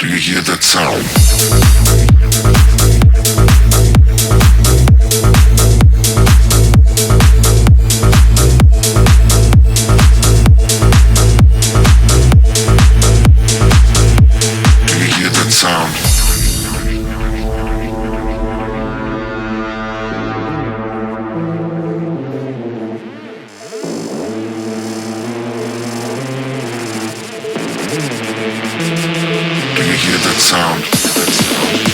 Do you hear that sound? Do you hear that sound? Do you hear that sound?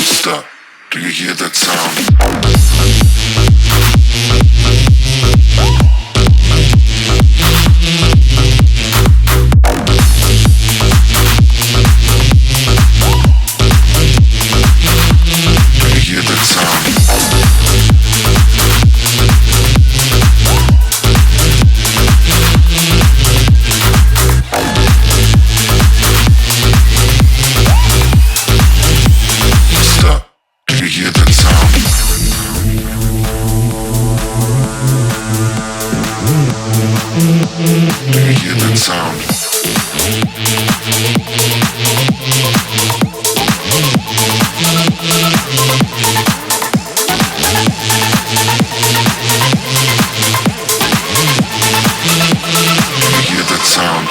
Stop. Do you hear that sound? Do you hear that sound? Do you hear that sound?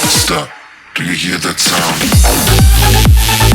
Stop. Do you hear that sound?